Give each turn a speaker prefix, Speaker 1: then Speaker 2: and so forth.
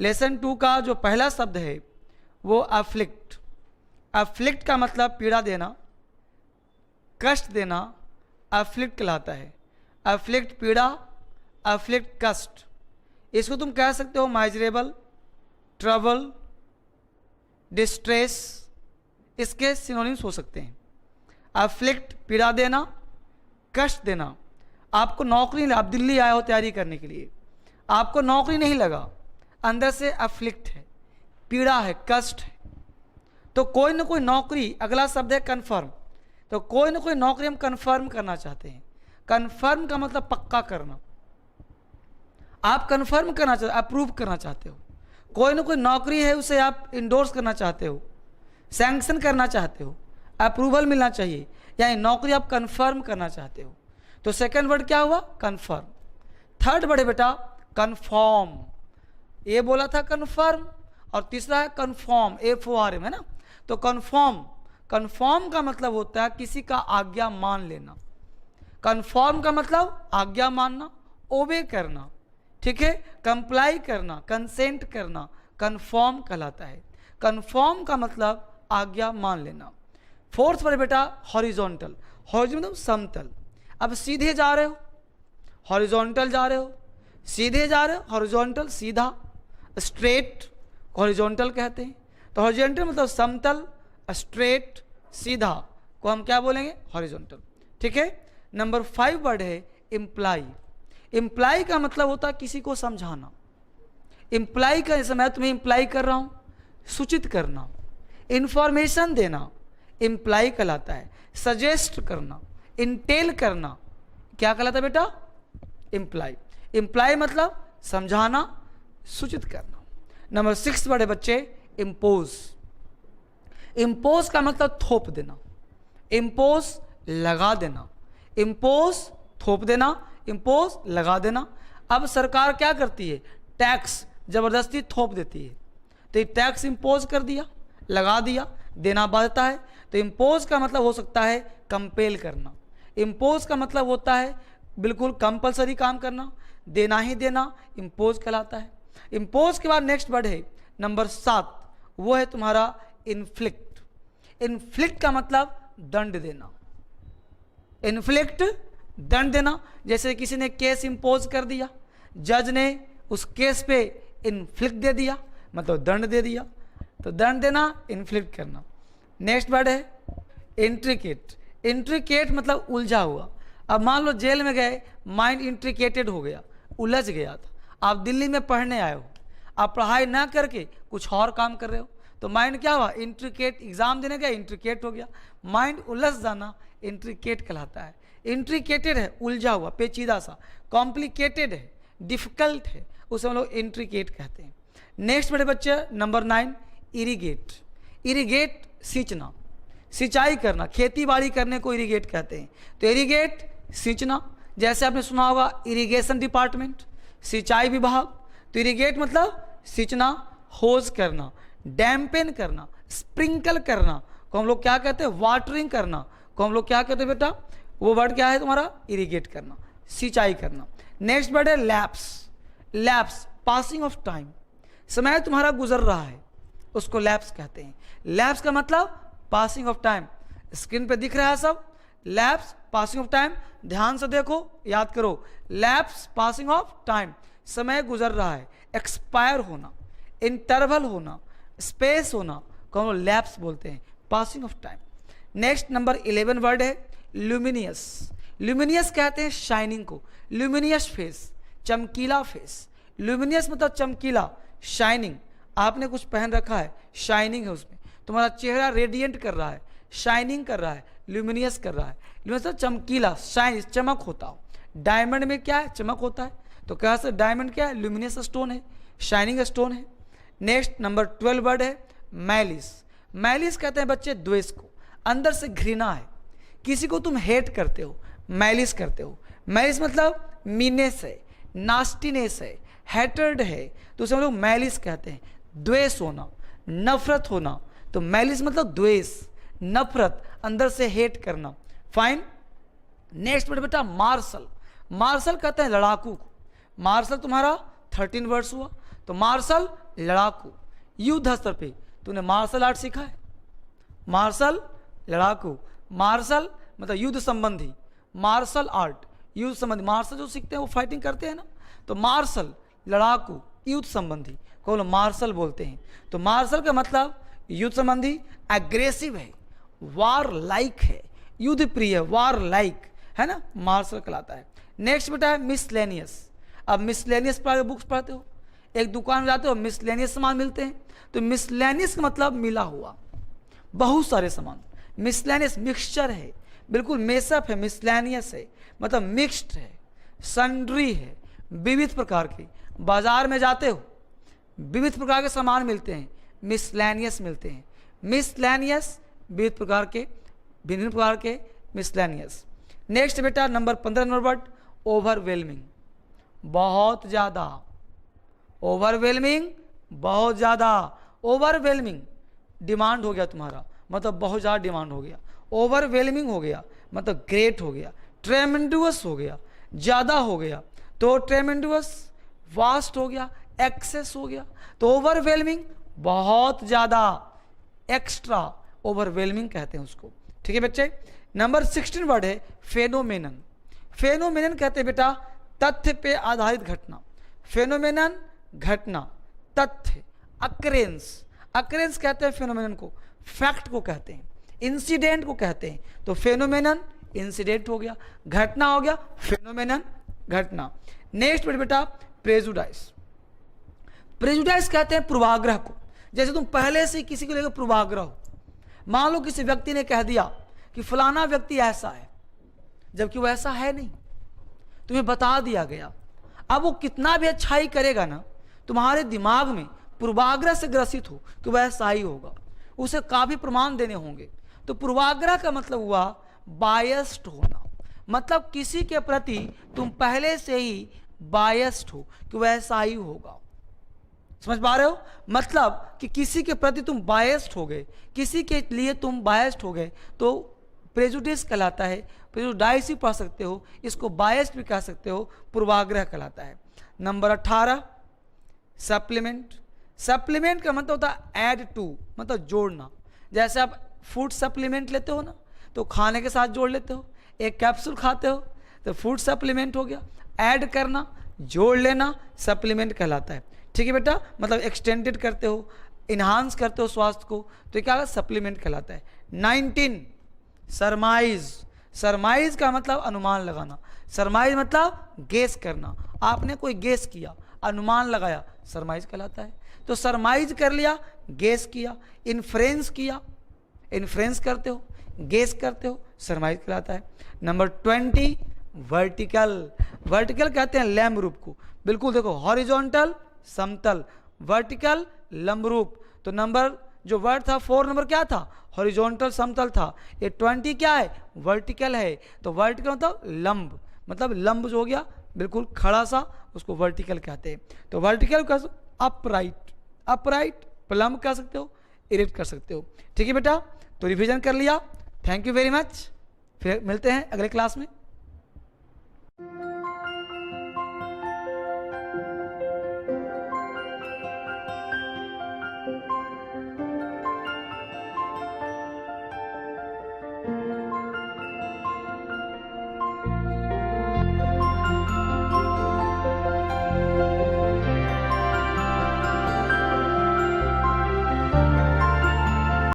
Speaker 1: Lesson 2 का जो पहला शब्द है वो अफ्लिक्ट। अफ्लिक्ट का मतलब पीड़ा देना, कष्ट देना, अफ्लिक्ट कहलाता है। अफ्लिक्ट पीड़ा, अफ्लिक्ट कष्ट। इसको तुम कह सकते हो माइजरेबल, ट्रबल, डिस्ट्रेस, इसके सिनोनिम्स हो सकते हैं। अफ्लिक्ट पीड़ा देना, कष्ट देना। आपको नौकरी, आप दिल्ली आए हो तैयारी करने के लिए, आपको नौकरी नहीं लगा, अंदर से अफ्लिक्ट है, पीड़ा है, कष्ट है, तो कोई ना कोई नौकरी, अगला शब्द है कन्फर्म, तो कोई ना कोई नौकरी हम कन्फर्म करना चाहते हैं। कन्फर्म का मतलब पक्का करना। आप कन्फर्म करना चाहते, अप्रूव करना चाहते हो। कोई ना कोई नौकरी है उसे आप इंडोर्स करना चाहते हो, सैंक्शन करना चाहते हो, अप्रूवल मिलना चाहिए, यानी नौकरी आप कन्फर्म करना चाहते हो। तो सेकंड वर्ड क्या हुआ? कन्फर्म। थर्ड वर्ड है बेटा कन्फर्म। ये बोला था कन्फर्म, और तीसरा है कन्फर्म, FORM है ना। तो कन्फर्म, कन्फर्म का मतलब होता है किसी का आज्ञा मान लेना। कन्फर्म का मतलब आज्ञा मानना, ओबे करना, ठीक है, कंप्लाई करना, कंसेंट करना, कन्फर्म कहलाता है। कन्फर्म का मतलब आज्ञा मान लेना। फोर्थ पर बेटा हॉरिजॉन्टल। हॉरिजॉन्टल मतलब समतल। अब सीधे जा रहे हो, हॉरिजॉन्टल जा रहे हो, सीधे जा रहे हो, हॉरिजॉन्टल सीधा, स्ट्रेट हॉरिजॉन्टल कहते हैं। तो हॉरिजॉन्टल मतलब समतल, स्ट्रेट, सीधा को हम क्या बोलेंगे? हॉरिजॉन्टल, ठीक है। नंबर 5 वर्ड है इम्प्लाई। इम्प्लाई का मतलब होता है किसी को समझाना। इम्प्लाई का, जैसे मैं तुम्हें इम्प्लाई कर रहा हूं, सूचित करना, इंफॉर्मेशन देना, इम्प्लाई कहलाता है। सजेस्ट करना, इंटेल करना, क्या कहलाता है बेटा? इम्प्लाई। इम्प्लाई मतलब समझाना, सूचित करना। नंबर 6 वर्ड है बच्चे इम्पोज। इम्पोज का मतलब थोप देना, इम्पोज लगा देना, इम्पोज थोप देना, इम्पोज लगा देना। अब सरकार क्या करती है? टैक्स जबरदस्ती थोप देती है, तो ये टैक्स इम्पोज कर दिया, लगा दिया, देना बाध्यता है। तो इम्पोज का मतलब हो सकता है कंपेल करना। इम्पोज का मतलब होता है बिल्कुल कंपलसरी काम करना, देना ही देना, इम्पोज कहलाता है। इम्पोज के बाद नेक्स्ट वर्ड है नंबर 7, वो है तुम्हारा इन्फ्लिक्ट। इन्फ्लिक्ट का मतलब दंड देना। इन्फ्लिक्ट दंड देना, जैसे किसी ने केस इम्पोज कर दिया, जज ने उस केस पे इन्फ्लिक्ट दे दिया, मतलब दंड दे दिया। तो दंड देना, इन्फ्लिक्ट करना। नेक्स्ट वर्ड है इंट्रिकेट। इंट्रिकेट मतलब उलझा हुआ। अब मान लो जेल में गए, माइंड इंट्रिकेटेड हो गया, उलझ गया था। आप दिल्ली में पढ़ने आए हो, आप पढ़ाई ना करके कुछ और काम कर रहे हो, तो माइंड क्या हुआ? इंट्रिकेट। एग्जाम देने गया, इंट्रिकेट हो गया। माइंड उलझ जाना इंट्रिकेट कहलाता है। इंट्रिकेटेड है, उलझा हुआ, पेचीदा सा। कॉम्प्लिकेटेड है, डिफिकल्ट है, उसे हम लोग इंट्रिकेट कहते हैं। नेक्स्ट बड़े बच्चे नंबर 9 इरिगेट। इरिगेट सींचना, सिंचाई करना, खेती बाड़ी करने को इरिगेट कहते हैं। तो इरिगेट सींचना, जैसे आपने सुना होगा इरिगेशन डिपार्टमेंट, सिंचाई विभाग। तो इरिगेट मतलब सींचना, होज करना, डैम्पेन करना, स्प्रिंकल करना को हम लोग क्या कहते हैं? वाटरिंग करना को हम लोग क्या कहते हैं बेटा? वो वर्ड क्या है तुम्हारा? इरिगेट करना, सिंचाई करना। नेक्स्ट वर्ड है lapse. Lapse passing of time, समय तुम्हारा गुजर रहा है, उसको लैप्स कहते हैं। लैप्स का मतलब पासिंग ऑफ टाइम। स्क्रीन पे दिख रहा है सब, लैप्स पासिंग ऑफ टाइम। ध्यान से देखो, याद करो, लैप्स पासिंग ऑफ टाइम, समय गुजर रहा है, एक्सपायर होना, इंटरवल होना, स्पेस होना को हम लैप्स बोलते हैं, passing of time. Next number 11 word है ल्यूमिनियस। ल्यूमिनियस कहते हैं शाइनिंग को, ल्यूमिनियस फेस, चमकीला फेस। ल्यूमिनियस मतलब चमकीला, शाइनिंग। आपने कुछ पहन रखा है, शाइनिंग है उसमें, तुम्हारा चेहरा रेडिएंट कर रहा है, शाइनिंग कर रहा है, ल्यूमिनियस कर रहा है। ल्यूमिनियस मतलब चमकीला, शाइन, चमक होता हो। डायमंड में क्या है? चमक होता है। तो कह सकते डायमंड क्या है? ल्यूमिनियस स्टोन है, शाइनिंग स्टोन है। नेक्स्ट नंबर 12 वर्ड है मैलिस। मैलिस कहते हैं बच्चे द्वेष को, अंदर से घृणा है, किसी को तुम हेट करते हो, मैलिस करते हो। मैलिस मतलब मीनेस है, नास्टीनेस है, हैटर्ड है, तो उसे हम लोग मैलिस कहते हैं। द्वेष होना, नफरत होना, तो मैलिस मतलब द्वेष, नफरत, अंदर से हेट करना। फाइन। नेक्स्ट वर्ड बेटा मार्शल। मार्शल कहते हैं लड़ाकू को। मार्शल तुम्हारा 13 वर्ड्स हुआ। तो मार्शल लड़ाकू, युद्ध स्तर पे तूने मार्शल आर्ट सीखा है, मार्शल लड़ाकू, मार्शल मतलब युद्ध संबंधी, मार्शल आर्ट युद्ध संबंधी, मार्शल जो सीखते हैं वो फाइटिंग करते हैं ना, तो मार्शल लड़ाकू युद्ध संबंधी को मार्शल बोलते हैं। तो मार्शल का मतलब युद्ध संबंधी, एग्रेसिव है, वार लाइक है, युद्ध प्रिय, वार लाइक है ना, मार्शल कहलाता है। नेक्स्ट बेटा है मिसलेनियस। अब मिसलेनियस बुक्स पढ़ते हो, एक दुकान में जाते हो मिसलेनियस सामान मिलते हैं, तो मिसलेनियस का मतलब मिला हुआ, बहुत सारे सामान। मिसलेनियस मिक्सचर है, बिल्कुल मेसअप है, मिसलेनियस है मतलब मिक्स्ड है, सन्ड्री है, विविध प्रकार की। बाजार में जाते हो विविध प्रकार के सामान मिलते हैं, मिसलेनियस मिलते हैं, मिसलेनियस विविध प्रकार के, भिन्न प्रकार के मिसलेनियस। नेक्स्ट बेटा नंबर 15 नंबर वर्ड ओवरवेलमिंग, बहुत ज़्यादा, ओवरवेलमिंग बहुत ज़्यादा, ओवरवेलमिंग डिमांड हो गया तुम्हारा, मतलब बहुत ज़्यादा डिमांड हो गया, ओवरवेलमिंग हो गया मतलब ग्रेट हो गया, ट्रेमेंडुअस हो गया, ज़्यादा हो गया, तो ट्रेमेंडुअस, वास्ट हो गया, एक्सेस हो गया, तो ओवरवेलमिंग बहुत ज़्यादा, एक्स्ट्रा, ओवरवेलमिंग कहते हैं उसको। ठीक है बच्चे। नंबर 16 वर्ड है फेनोमेनन। फेनोमेनन कहते हैं बेटा तथ्य पे आधारित घटना, फेनोमेनन घटना, तथ्य, अक्रेंस, अक्रेंस कहते हैं फेनोमेनन को, फैक्ट को कहते हैं, इंसिडेंट को कहते हैं, तो फेनोमेनन इंसिडेंट हो गया, घटना हो गया, फेनोमेनन घटना। नेक्स्ट बेटा प्रेजुडाइस। प्रेजुडाइस कहते हैं पूर्वाग्रह को, जैसे तुम पहले से किसी को लेकर पूर्वाग्रह हो, मान लो किसी व्यक्ति ने कह दिया कि फलाना व्यक्ति ऐसा है, जबकि वो ऐसा है नहीं, तुम्हें बता दिया गया। अब वो कितना भी अच्छाई करेगा ना, तुम्हारे दिमाग में पूर्वाग्रह से ग्रसित हो कि वह ऐसा ही होगा, उसे काफी प्रमाण देने होंगे। तो पूर्वाग्रह का मतलब हुआ बायस्ड होना, मतलब किसी के प्रति तुम पहले से ही बायस्ड हो कि वह ऐसा ही होगा। समझ पा रहे हो? मतलब कि किसी के प्रति तुम बायस्ड हो गए, किसी के लिए तुम बायस्ड हो गए, तो प्रेजुडिस कहलाता है। प्रेजुडाइस ही पढ़ सकते हो, इसको बायस्ड भी कह सकते हो, पूर्वाग्रह कहलाता है। Number 18 supplement. सप्लीमेंट का मतलब होता है ऐड टू, मतलब जोड़ना। जैसे आप फूड सप्लीमेंट लेते हो ना, तो खाने के साथ जोड़ लेते हो, एक कैप्सूल खाते हो तो फूड सप्लीमेंट हो गया, ऐड करना, जोड़ लेना, सप्लीमेंट कहलाता है। ठीक है बेटा, मतलब एक्सटेंडेड करते हो, इन्हांस करते हो स्वास्थ्य को, तो क्या सप्लीमेंट कहलाता है। 19 सरमाइज। सरमाइज का मतलब अनुमान लगाना, सरमाइज मतलब गेस करना, आपने कोई गेस किया, अनुमान लगाया, सरमाइज कहलाता है। तो सरमाइज कर लिया, गेस किया, इन्फ्रेंस किया, इन्फ्रेंस करते हो, गेस करते हो, सरमाइज कहलाता है। Number 20 vertical. वर्टिकल कहते हैं लंब रूप को, बिल्कुल देखो, हॉरिजॉन्टल समतल, वर्टिकल लंब रूप। तो नंबर जो वर्ड था 4 नंबर क्या था, हॉरिजॉन्टल समतल था, ये 20 क्या है, वर्टिकल है। तो वर्टिकल मतलब लंब, मतलब लंब जो हो गया बिल्कुल खड़ा सा, उसको वर्टिकल कहते हैं। तो वर्टिकल का अपराइट, अपराइट प्लम कह सकते हो, इरेक्ट कर सकते हो। ठीक है बेटा, तो रिवीजन कर लिया। थैंक यू वेरी मच, फिर मिलते हैं अगले क्लास में।